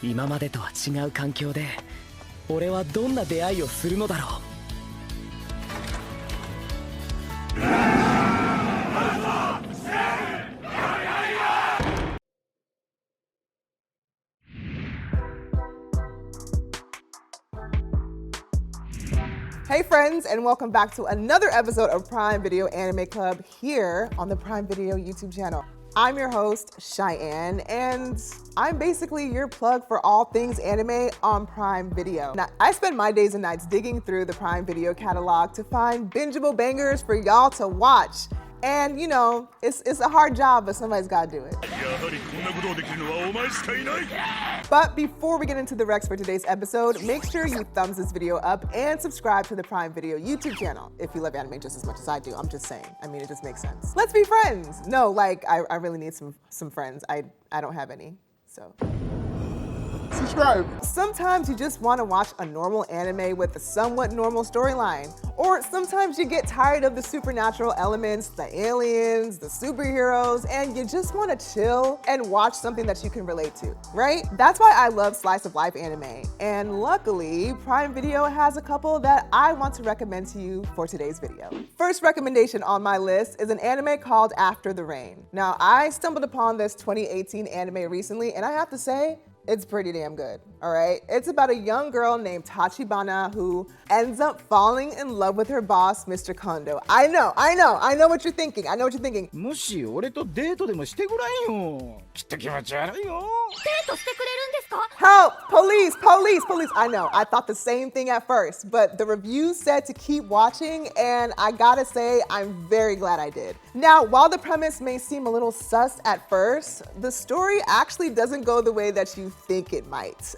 今までとは違う環境で俺はどんな出会いをするのだろう。Hey friends, and welcome back to another episode of Prime Video Anime Club here on the Prime Video YouTube channel. I'm your host, Cheyenne, and I'm basically your plug for all things anime on Prime Video. Now, I spend my days and nights digging through the Prime Video catalog to find bingeable bangers for y'all to watch. And you know, it's a hard job, but somebody's gotta do it. But before we get into the Recs for today's episode, make sure you thumbs this video up and subscribe to the Prime Video YouTube channel if you love anime just as much as I do. I'm just saying. I mean, it just makes sense. Let's be friends. No, like, I really need some friends. I don't have any, so. Subscribe. Sometimes you just want to watch a normal anime with a somewhat normal storyline. Or sometimes you get tired of the supernatural elements, the aliens, the superheroes, and you just want to chill and watch something that you can relate to, right? That's why I love slice of life anime. And luckily, Prime Video has a couple that I want to recommend to you for today's video. First recommendation on my list is an anime called After the Rain. Now, I stumbled upon this 2018 anime recently, and I have to say, it's pretty damn good, all right? It's about a young girl named Tachibana who ends up falling in love with her boss, Mr. Kondo. I know what you're thinking. もし俺とデートでもしてごらんよ。きっと気持ち悪いよ。デートしてくれるんですか? Help! Police! I know, I thought the same thing at first, but the reviews said to keep watching, and I gotta say, I'm very glad I did. Now, while the premise may seem a little sus at first, the story actually doesn't go the way that you think it might.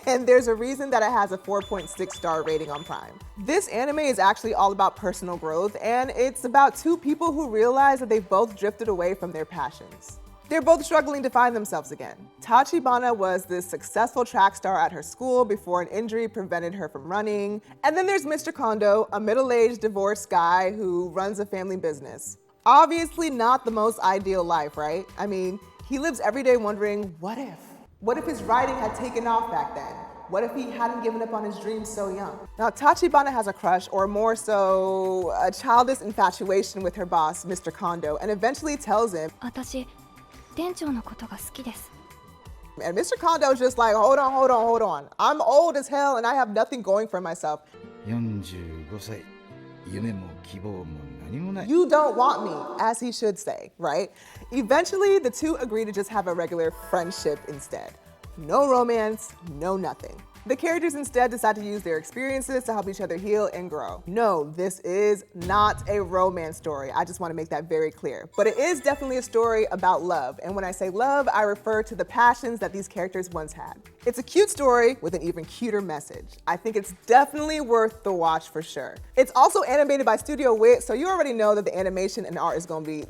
And there's a reason that it has a 4.6 star rating on Prime. This anime is actually all about personal growth, and it's about two people who realize that they've both drifted away from their passions. They're both struggling to find themselves again. Tachibana was this successful track star at her school before an injury prevented her from running. And then there's Mr. Kondo, a middle-aged divorced guy who runs a family business. Obviously not the most ideal life, right? I mean, he lives every day wondering, what if? What if his writing had taken off back then? What if he hadn't given up on his dreams so young? Now, Tachibana has a crush, or more so, a childish infatuation with her boss, Mr. Kondo, and eventually tells him, 私、店長のことが好きです。 and Mr. Kondo's just like, hold on. I'm old as hell and I have nothing going for myself. 45歳、夢も希望も何もない。 You don't want me, as he should say, right? Eventually, the two agree to just have a regular friendship instead. No romance, no nothing. The characters instead decide to use their experiences to help each other heal and grow. No, this is not a romance story. I just want to make that very clear. But it is definitely a story about love. And when I say love, I refer to the passions that these characters once had. It's a cute story with an even cuter message. I think it's definitely worth the watch for sure. It's also animated by Studio Wit, so you already know that the animation and art is gonna be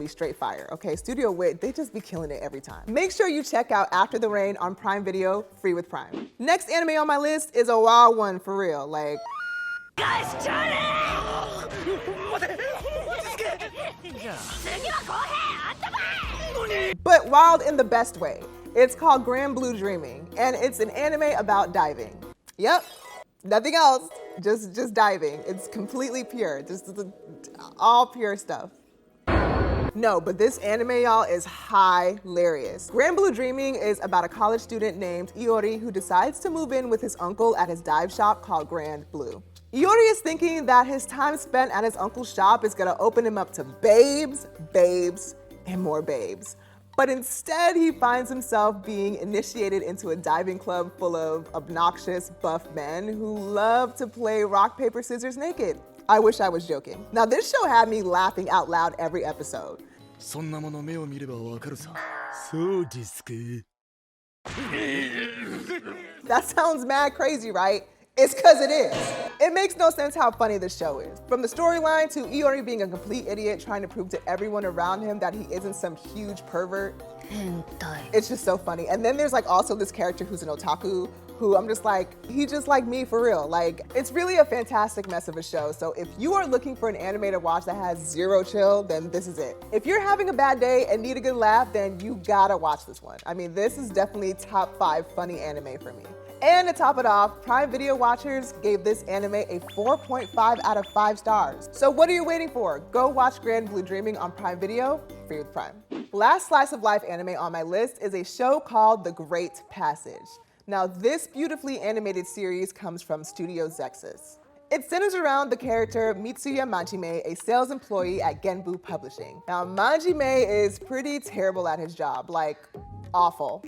straight fire, okay? Studio Wit, they just be killing it every time. Make sure you check out After the Rain on Prime Video, free with Prime. Next anime on my list is a wild one for real, like. Guys, Johnny! But wild in the best way. It's called Grand Blue Dreaming, and it's an anime about diving. Yep, nothing else, just diving. It's completely pure, just all pure stuff. No, but this anime, y'all, is hilarious. Grand Blue Dreaming is about a college student named Iori who decides to move in with his uncle at his dive shop called Grand Blue. Iori is thinking that his time spent at his uncle's shop is gonna open him up to babes, and more babes. But instead, he finds himself being initiated into a diving club full of obnoxious, buff men who love to play rock, paper, scissors naked. I wish I was joking. Now, this show had me laughing out loud every episode. そんなもの目を見ればわかるさ。そうですか。That sounds mad crazy, right? It's cause it is. It makes no sense how funny this show is. From the storyline to Iori being a complete idiot trying to prove to everyone around him that he isn't some huge pervert. It's just so funny. And then there's like also this character who's an otaku Goku, I'm just like, he just like me for real. Like, it's really a fantastic mess of a show. So if you are looking for an anime to watch that has zero chill, then this is it. If you're having a bad day and need a good laugh, then you gotta watch this one. I mean, this is definitely top 5 funny anime for me. And to top it off, Prime Video watchers gave this anime a 4.5 out of 5 stars. So what are you waiting for? Go watch Grand Blue Dreaming on Prime Video, free with Prime. Last slice of life anime on my list is a show called The Great Passage. Now, this beautifully animated series comes from Studio Zexus. It centers around the character Mitsuya Majime, a sales employee at Genbu Publishing. Now, Majime is pretty terrible at his job, like awful.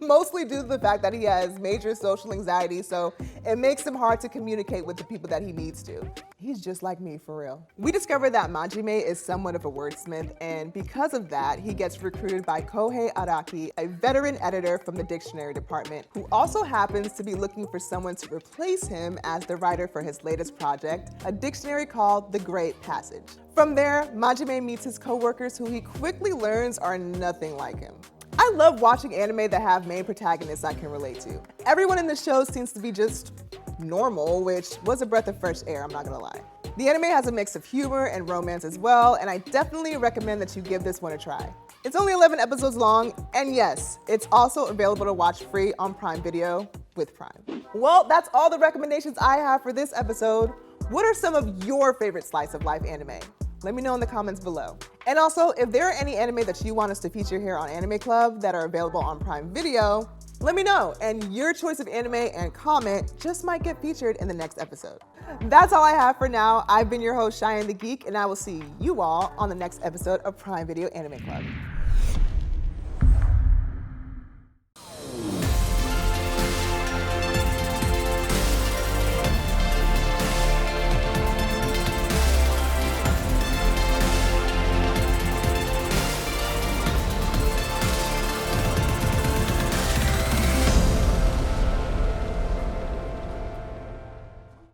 Mostly due to the fact that he has major social anxiety, so it makes him hard to communicate with the people that he needs to. He's just like me, for real. We discovered that Majime is somewhat of a wordsmith, and because of that, he gets recruited by Kohei Araki, a veteran editor from the dictionary department, who also happens to be looking for someone to replace him as the writer for his latest project, a dictionary called The Great Passage. From there, Majime meets his co-workers, who he quickly learns are nothing like him. I love watching anime that have main protagonists I can relate to. Everyone in the show seems to be just normal, which was a breath of fresh air, I'm not gonna lie. The anime has a mix of humor and romance as well, and I definitely recommend that you give this one a try. It's only 11 episodes long, and yes, it's also available to watch free on Prime Video with Prime. Well, that's all the recommendations I have for this episode. What are some of your favorite slice of life anime? Let me know in the comments below. And also, if there are any anime that you want us to feature here on Anime Club that are available on Prime Video, let me know, and your choice of anime and comment just might get featured in the next episode. That's all I have for now. I've been your host, Cheyenne the Geek, and I will see you all on the next episode of Prime Video Anime Club.